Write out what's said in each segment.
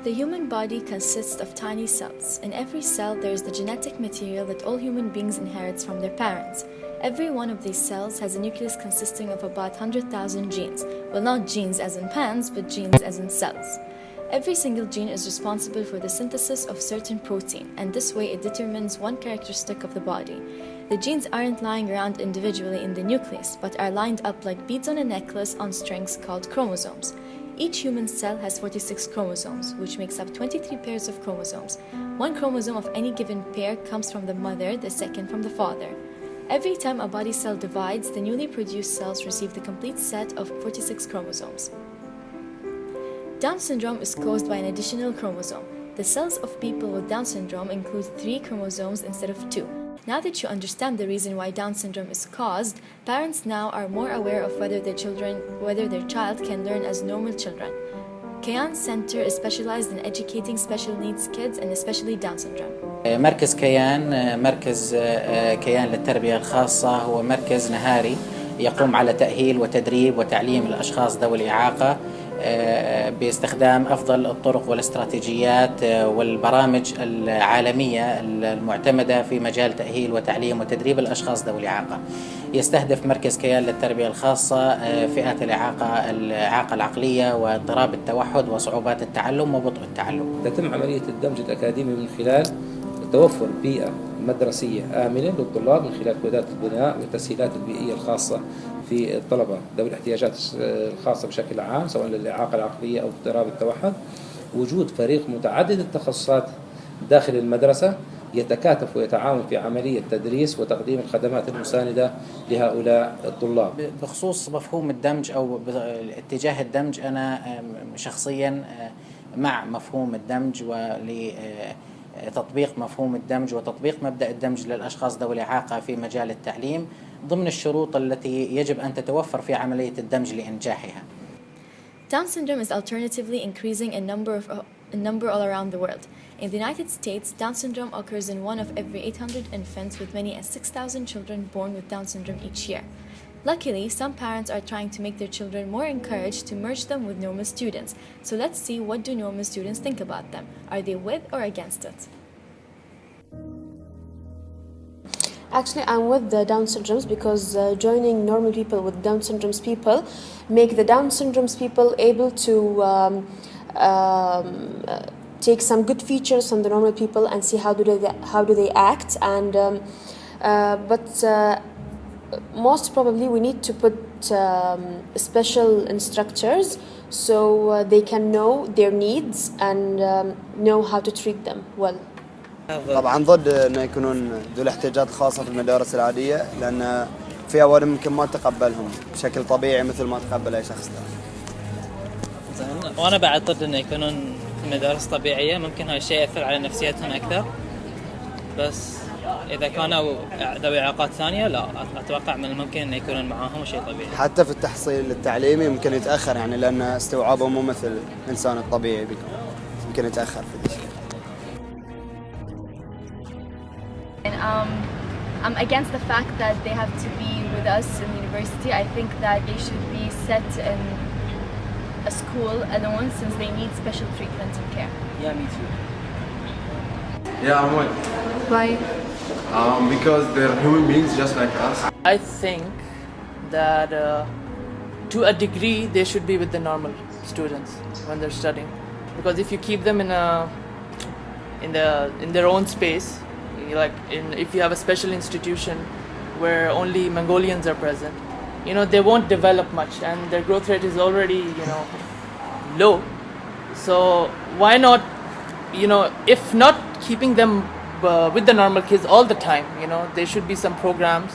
The human body consists of tiny cells. In every cell, there is the genetic material that all human beings inherit from their parents. Every one of these cells has a nucleus consisting of about 100,000 genes. Well, not genes as in pens, but genes as in cells. Every single gene is responsible for the synthesis of certain protein, and this way it determines one characteristic of the body. The genes aren't lying around individually in the nucleus, but are lined up like beads on a necklace on strings called chromosomes. Each human cell has 46 chromosomes, which makes up 23 pairs of chromosomes. One chromosome of any given pair comes from the mother, the second from the father. Every time a body cell divides, the newly produced cells receive the complete set of 46 chromosomes. Down syndrome is caused by an additional chromosome. The cells of people with Down syndrome include 3 chromosomes instead of 2. Now that you understand the reason why Down syndrome is caused, parents now are more aware of whether their child can learn as normal children. Kayan Center is specialized in educating special needs kids and especially Down syndrome. مركز كيان للتربية الخاصة هو مركز نهاري يقوم على تأهيل وتدريب وتعليم الأشخاص ذوي الإعاقة باستخدام أفضل الطرق والاستراتيجيات والبرامج العالمية المعتمدة في مجال تأهيل وتعليم وتدريب الأشخاص ذوي الإعاقة. يستهدف مركز كيان للتربية الخاصة فئات الإعاقة العقلية واضطراب التوحد وصعوبات التعلم وبطء التعلم. تتم عملية الدمج الأكاديمي من خلال توفر بيئة مدرسية آمنة للطلاب من خلال كودات البناء والتسهيلات البيئية الخاصة في الطلبة ذوي الاحتياجات الخاصة بشكل عام سواء للإعاقة العقلية أو اضطراب التوحد. وجود فريق متعدد التخصصات داخل المدرسة يتكاتف ويتعاون في عملية تدريس وتقديم الخدمات المساندة لهؤلاء الطلاب. بخصوص مفهوم الدمج أو اتجاه الدمج، أنا شخصيا مع مفهوم الدمج ولتطبيق مفهوم الدمج وتطبيق مبدأ الدمج للأشخاص ذوي الإعاقة في مجال التعليم ضمن الشروط التي يجب أن تتوفر في عملية الدمج لإنجاحها. Down syndrome is alternatively increasing in number all around the world. In the United States, Down syndrome occurs in 1 of every 800 infants, with many as 6,000 children born with Down syndrome each year. Luckily, some parents are trying to make their children more encouraged to merge them with normal students. So let's see, what do normal students think about them? Are they with or against it? Actually, I'm with the Down syndromes because joining normal people with Down syndromes people make the Down syndromes people able to take some good features from the normal people and see how do they act. And but most probably we need to put special instructors so they can know their needs and know how to treat them well. طبعا ضد انه يكونون ذو الاحتياجات الخاصة في المدارس العادية، لأن في أوائل ممكن ما تقبلهم بشكل طبيعي مثل ما تقبل أي شخص ثاني. وأنا بعد ضد انه يكونون في مدارس طبيعية، ممكن هذا الشيء يأثر على نفسيتهم أكثر. بس إذا كانوا ذوي إعاقات ثانية لا أتوقع من الممكن أن يكونون معاهم شيء طبيعي. حتى في التحصيل التعليمي ممكن يتأخر، يعني لأن استوعابهم مو مثل الإنسان الطبيعي بيكون ممكن يتأخر في ذي الشيء. I'm against the fact that they have to be with us in university. I think that they should be set in a school alone since they need special treatment and care. Yeah, me too. Yeah, I'm with. Why? Because they're human beings just like us. I think that to a degree they should be with the normal students when they're studying, because if you keep them in their own space, like if you have a special institution where only Mongolians are present, they won't develop much and their growth rate is already low. So why not, if not keeping them with the normal kids all the time, there should be some programs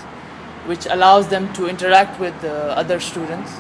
which allows them to interact with other students.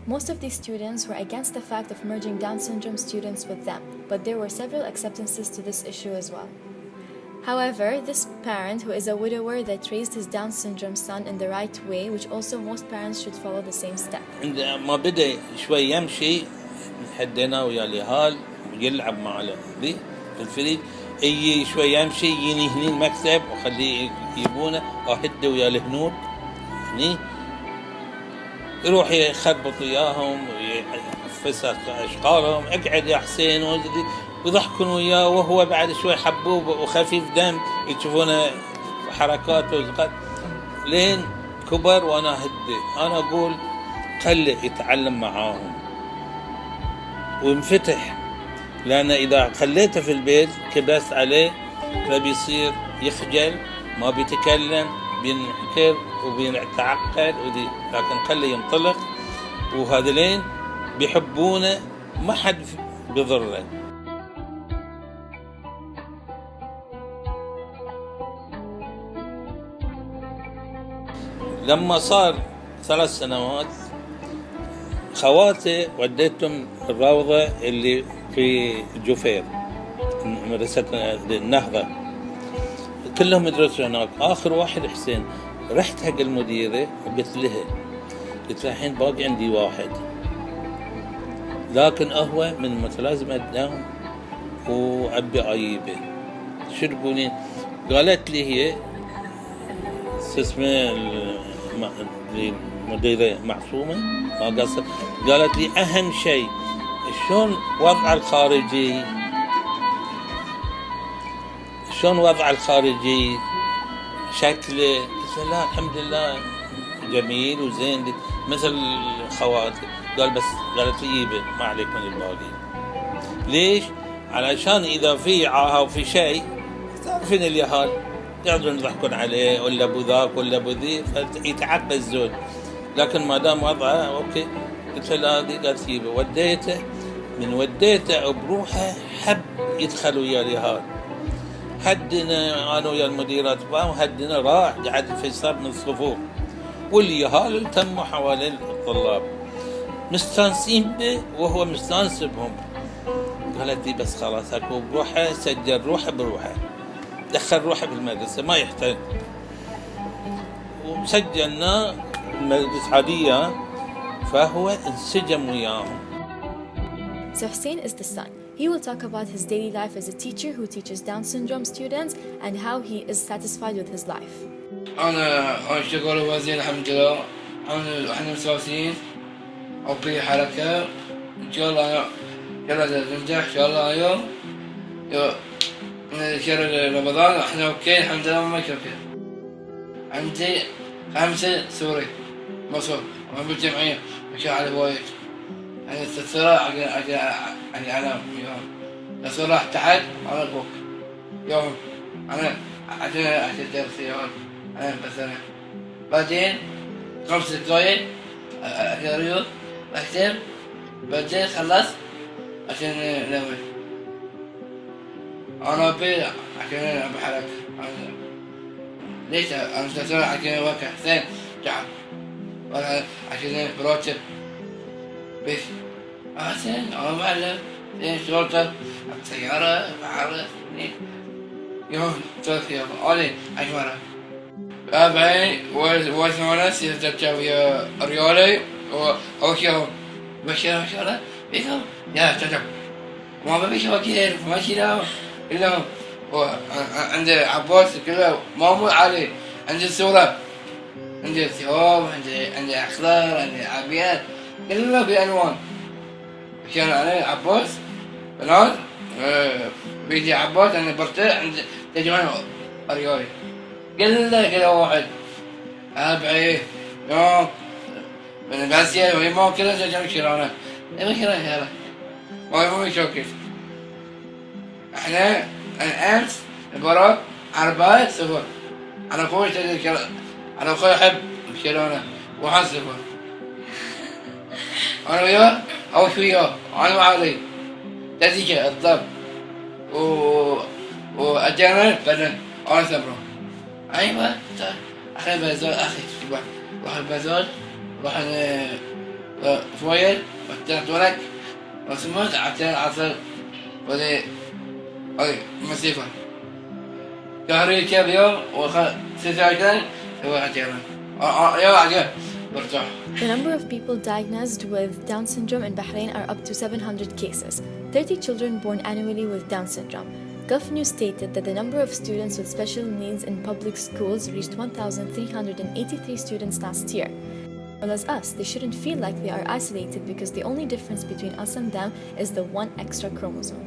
Most of these students were against the fact of merging Down syndrome students with them, but there were several acceptances to this issue as well. However, this parent, who is a widower that raised his Down syndrome son in the right way, which also most parents should follow the same step. عندما بدأ شوي يمشي حدينا ويا اليهال ويلعب مع ذي في الفريق، يجي شوي يمشي يجيني هني المكتب وخليه يجيبونه أهده ويا الهنود هني، يروح يخربط وياهم ويفسخ أشغالهم، اقعد يا حسين ويضحكون وياه، وهو بعد شوي حبوب وخفيف دم يشوفونه حركاته لين كبر. وأنا هدي أنا أقول خلي يتعلم معاهم وينفتح، لأن إذا خليته في البيت كبست عليه فبيصير يخجل، ما بيتكلم، بينحكر وبيتعقد وذي. لكن خليه ينطلق، وهذلين بيحبونه ما حد بيضره. لما صار 3 سنوات خواتي وديتهم الروضة اللي في جفير، مدرسة النهضة، كلهم يدرسوا هناك. آخر واحد حسين، رحت حق المديرة وقلت لها الحين باقي عندي واحد، لكن هو من متلازمة الدم وأبي أجيبه، شو تقولين؟ قالت لي هي اسمه المديرة معصومة ما قصر، قالت لي أهم شيء شلون وضع الخارجي، شلون وضع الخارجي شكله. قلت لا الحمد لله جميل وزين مثل خواتي. قال بس قالت لي جيبه ما عليك من الباقي. ليش؟ علشان إذا في عاهة وفي شيء تعرفين اليهال يقعدون يضحكون عليه ولا ابو ذاك ولا ابو ذي، فيتعقد الزول. لكن ما دام وضعه اوكي، قلت له هذه قالت جيبه. وديته، من وديته بروحه حب يدخل ويا اليهال. هدنا انا ويا المديرات هدنا، راح قعد في صف من الصفوف، واليهال التموا حوالين الطلاب مستانسين به وهو مستانس بهم. قالت لي بس خلاص اكو بروحه، سجل روحه بروحه، دخل روحه بالمدرسة ما يحتاج. وسجلنا مدرسة عادية، فهو انسجم وياهم. So Hussein is the son. He will talk about his daily life as a teacher who teaches Down syndrome students and how he is satisfied with his life. أنا شغال وزين الحمد لله. احنا مسافرين وفي حركة إن شاء الله. أنا ننجح إن شاء الله اليوم. شهر رمضان احنا اوكي الحمد لله ما كفي. عندي 5 سوري مصر وهم بالجمعية مشى على وايد. يعني السورة أنا يوم السورة تحت أنا فوق يوم أنا عشان درس يوم أنا بس أنا بعدين 5 دقايق رياض أكتب، بعدين خلص عشان نوم. أنا أبي عشان أنا بحرك. ليش أنا سأسوي عشان واقع حسين تعب ولا عشان براتب بس حسين أنا معلم زين شغلته سيارة بحرك يوم 3 يوم أولي عشرة أبعي وثمانية سيرتجع ويا ريالي وأوكيهم بشرة بيكم يا تجب ما ببيش كثير ماشي لا إلا عند عباس كله ما مو عليه. عندي صورة، عندي ثوب، عندي أخضر، عندي عبيات كله بألوان. كان عليه عباس بنات بيجي عباس أنا برتاح عند تجمعنا رياضي كله واحد أبعي يوم من غازية وما كله جمع كيرانا ما كيرانا ما يشوكل. احنا الامس المباراة 4-0. انا اخوي انا اخوي احب برشلونة 1-0. انا وياه او وياه انا وعلي نتيجة الضرب واجانا بدنا انا صبروا. ايوه احنا بازار اخي واحد بازار واحد شوية وتنت ولك وسموت عشان عصر ودي أي مسيفة كهري كيف يوم سيساعدني هو عجينا يو عجيب برتاح. The number of people diagnosed with Down syndrome in Bahrain are up to 700 cases. 30 children born annually with Down syndrome. Gulf News stated that the number of students with special needs in public schools reached 1,383 students last year. Well, as us, they shouldn't feel like they are isolated because the only difference between us and them is the one extra chromosome.